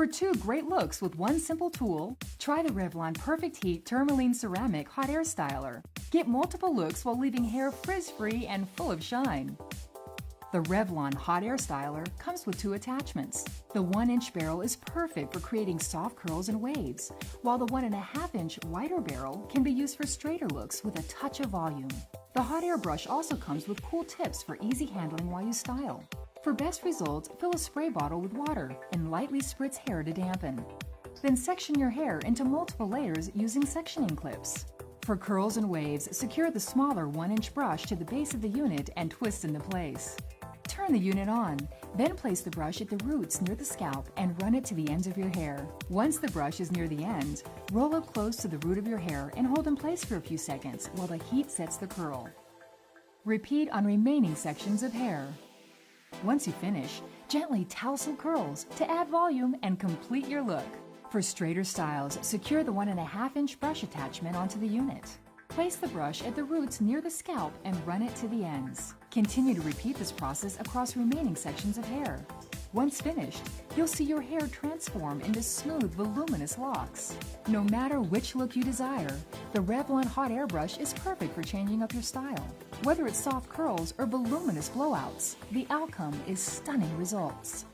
For 2 great looks with one simple tool, try the REVLON Perfect Heat Tourmaline Ceramic Hot Air Styler. Get multiple looks while leaving hair frizz-free and full of shine. The REVLON Hot Air Styler comes with 2 attachments. The 1-inch barrel is perfect for creating soft curls and waves, while the 1.5-inch wider barrel can be used for straighter looks with a touch of volume. The hot air brush also comes with cool tips for easy handling while you style. For best results, fill a spray bottle with water and lightly spritz hair to dampen. Then section your hair into multiple layers using sectioning clips. For curls and waves, secure the smaller 1-inch brush to the base of the unit and twist into place. Turn the unit on, then place the brush at the roots near the scalp and run it to the ends of your hair. Once the brush is near the end, roll up close to the root of your hair and hold in place for a few seconds while the heat sets the curl. Repeat on remaining sections of hair. Once you finish, gently tousle curls to add volume and complete your look. For straighter styles, secure the 1.5-inch brush attachment onto the unit. Place the brush at the roots near the scalp and run it to the ends. Continue to repeat this process across remaining sections of hair. Once finished, you'll see your hair transform into smooth, voluminous locks. No matter which look you desire, the REVLON Hot Air Brush is perfect for changing up your style. Whether it's soft curls or voluminous blowouts, the outcome is stunning results.